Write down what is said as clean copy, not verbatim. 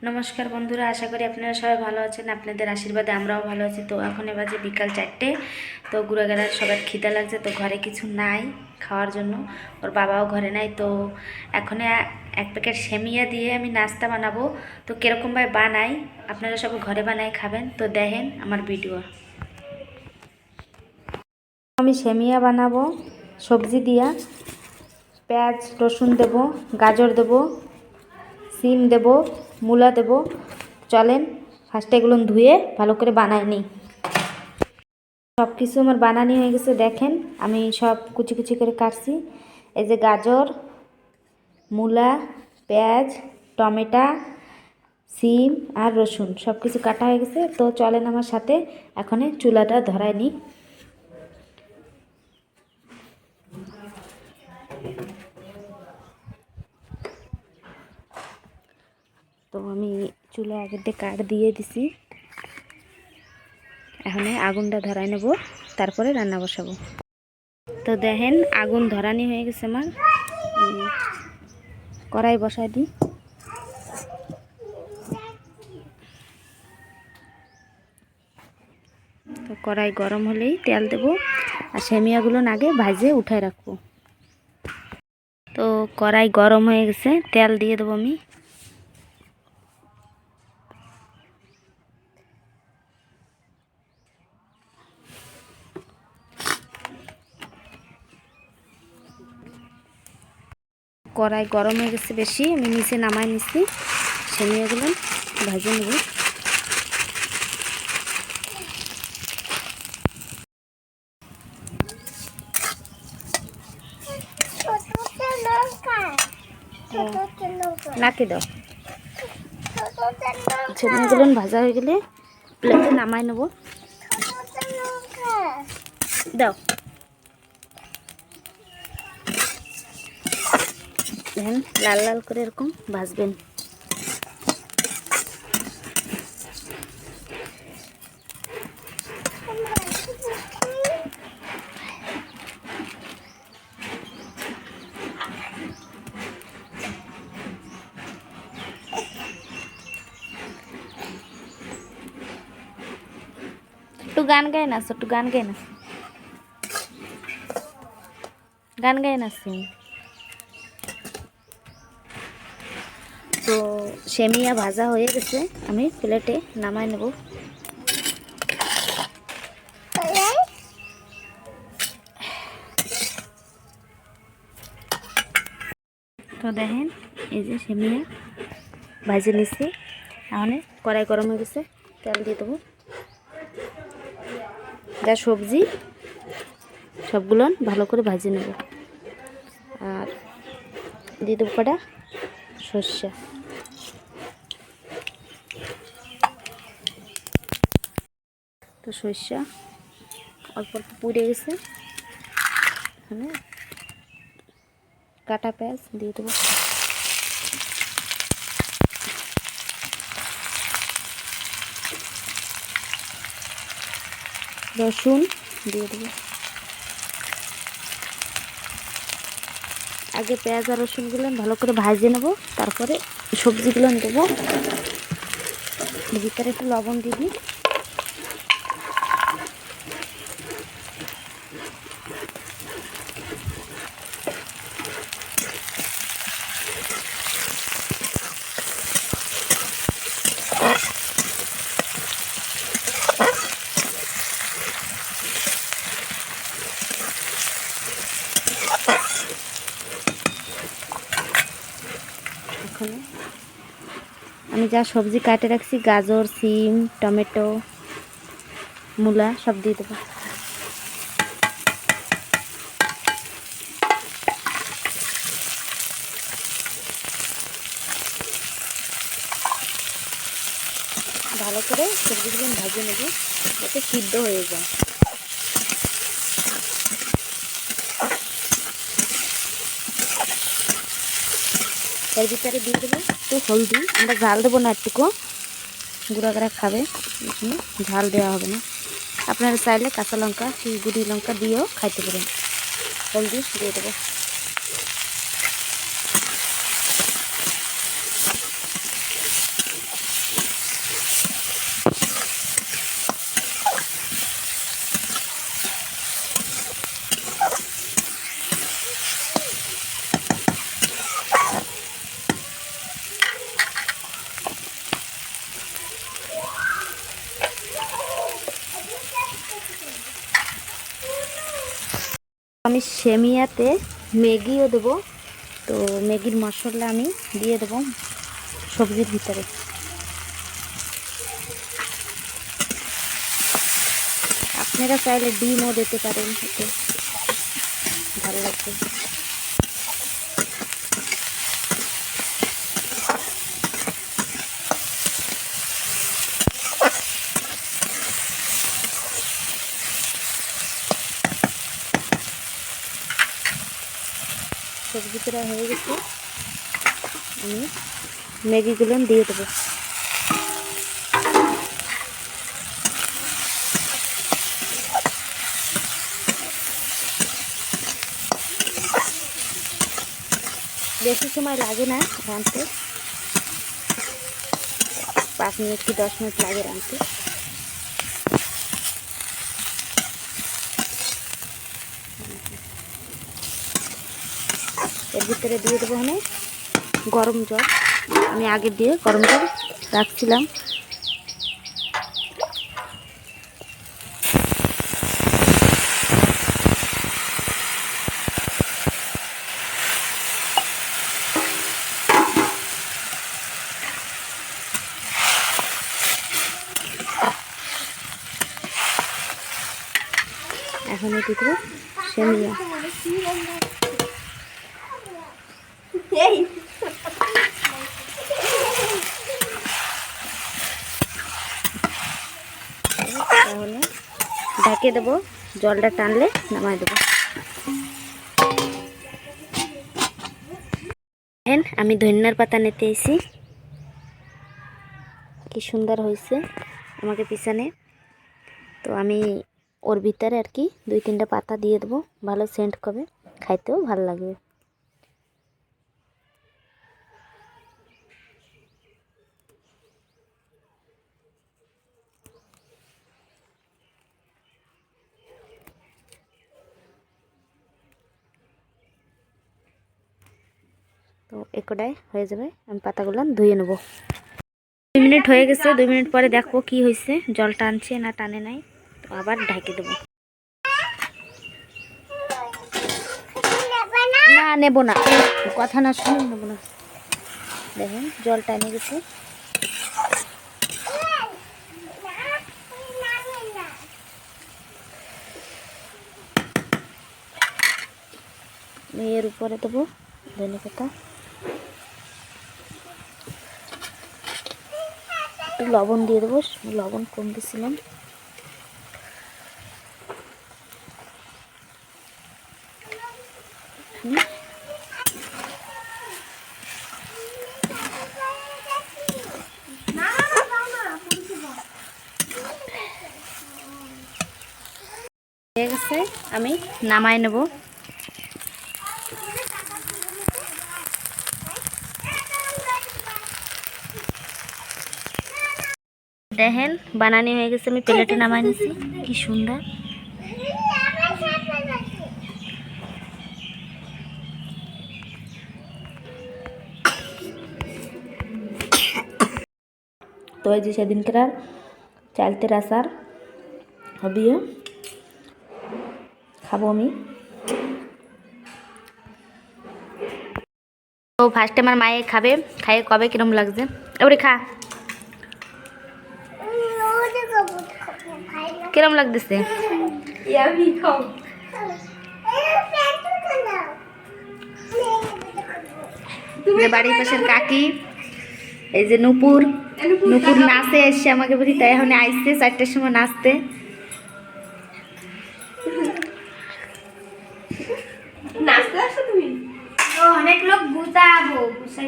নমস্কার বন্ধুরা, আশা করি আপনারা সবাই ভালো আছেন। আপনাদের আশীর্বাদে আমরাও ভালো আছি। তো এখন বাজে বিকাল 4টে। তো গুড়াগাড়ার সবার খিদা লাগছে, তো ঘরে কিছু নাই খাওয়ার জন্য, ওর বাবাও ঘরে নাই। তো এখন এক প্যাকেট সেমিয়া দিয়ে আমি নাস্তা বানাবো। তো কীরকমভাবে বানাই আপনারা সবাই ঘরে বানাই খাবেন, তো দেখেন আমার ভিডিও। আমি সেমিয়া বানাবো সবজি দিয়া, পেঁয়াজ রসুন দেবো, গাজর দেবো, সিম দেব, মূলা দেব। চলেন ফার্স্টে এগুলো ধুয়ে ভালো করে বানাই নিই। সব কিছু আমার বানানি হয়ে গেছে, দেখেন আমি সব কুচি কুচি করে কাটছি। এই যে গাজর, মূলা, পেঁয়াজ, টমেটো, সিম আর রসুন সব কিছু কাটা হয়ে গেছে। তো চলেন আমার সাথে এখন চুলাটা ধরায় নিই। তো আমি চুলা আগের দিয়ে কাঠ দিয়ে দিছি, এখন আগুনটা ধরাই নেব, তারপরে রান্না বসাবো। তো দেখেন আগুন ধরানি হয়ে গেছে আমার, কড়াই বসাই দিই। তো কড়াই গরম হলেই তেল দেব, আর সেমিয়াগুলো আগে ভাজে উঠায় রাখবো। তো কড়াই গরম হয়ে গেছে, তেল দিয়ে দেবো আমি। কড়াই গরম হয়ে গেছে বেশি, আমি নিচে নামাই নিচ্ছি, সেমিয়াগুলো ভাজে নেব। নাকি দাও, সেমিয়াগুলো ভাজা হয়ে গেলে প্লেটে নামাই নেব। দাও, দেখেন লাল লাল করে এরকম ভাজবেন। একটু গান গাই না, একটু গান গাই না, গান গাই নাচছি। তো সেমিয়া ভাজা হয়ে গেছে, আমি প্লেটে নামাই নেব। তো দেখেন এই যে সেমিয়া ভাজে নিচ্ছি, এখন কড়াই গরম হয়ে গেছে, তেল দিয়ে দেবো। যা সবজি সবগুলো ভালো করে ভাজে নেব, আর দিয়ে দেবো কটা সর্ষে। তো সর্ষে অল্প অল্প পুড়ে গেছে, এখানে কাটা পেঁয়াজ দিয়ে দেবো। রসুন দিয়ে দেবো। আগে পেঁয়াজ আর রসুনগুলো ভালো করে ভাজে নেব, তারপরে সবজিগুলো দেবো। ভিতরে একটু লবণ দিয়ে দিই। এখন আমি যা সবজি কাটে রাখছি, গাজর, সিম, টমেটো, মূলা সব দিয়ে দেবো। ভালো করে সবজিগুলো ভাজে নেব, যাতে সিদ্ধ হয়ে যায়। এর ভিতরে দিয়ে দেবো একটু হলদি, আমরা ঝাল দেবো না, একটুকু গুঁড়া খাবে, এখানে ঝাল দেওয়া হবে না। আপনারা চাইলে কাঁচা লঙ্কা কি গুঁড়ি লঙ্কা দিয়েও খাইতে পারেন। হলদি দিয়ে দেবো। আমি সেমিয়াতে ম্যাগিও দেবো, তো ম্যাগির মশলা আমি দিয়ে দেবো সবজির ভিতরে। আপনারা চাইলে ডিমও দিতে পারেন, এতে ভালো লাগবে। সবজি প্রায় হয়ে গেছে, আমি ম্যাগিগুলো দিয়ে দেবো। বেশি সময় লাগে না রাঁধতে, 5 মিনিট কি 10 মিনিট লাগে রাঁধতে। এর ভিতরে দিয়ে দেবো মানে গরম জল, আমি আগে দিয়ে গরম জল রাখছিলাম। এখন দিয়ে দেবো সেমিয়া। তাহলে ঢেকে দেবো, জলটা টানলে নামাই দেবো। আমি ধনিয়ার পাতা নিতে এসেছি, কি সুন্দর হয়েছে আমাকে পিছনে। তো আমি ওর ভিতরে আর কি 2-3টা পাতা দিয়ে দেবো, ভালো সেন্ট করবে, খাইতেও ভালো লাগবে। তো একটাই হয়ে যাবে, আমি পাতাগুলো ধুয়ে নেব। 2 মিনিট হয়ে গেছে, 2 মিনিট পরে দেখবো কি হয়েছে, জল টানছে না টানে নাই। তো আবার ঢেকে দেবো। না নেব না, কথা না শুনে নেবো না। দেখুন জল টানে গেছে। এর উপরে দেবো ধনে পাতা, একটু লবণ দিয়ে দেবো, লবণ কম দিয়েছিলাম। হয়ে গেছে, আমি নামাই নেব। দেখেন বানানি হয়ে গেছে, আমি প্লেটে নামাই নিছি, কি সুন্দর। তো এই যে সেদিনকার চালতের আচার হবে, খাবো আমি। তো ফার্স্টে আমার মায়ে খাবে, খাইয়ে কবে কিরম লাগছে ওরে খা, কিরম লাগতেছে। বাড়ির পাশের কাকি, এই যে নুপুর, নুপুর নাচে এসছে আমাকে বলি, তাই এখন আইসছে 4টার সময় নাচতে। নাচতে আসছো তুমি? অনেক লোক বুঝাবো, বুঝাই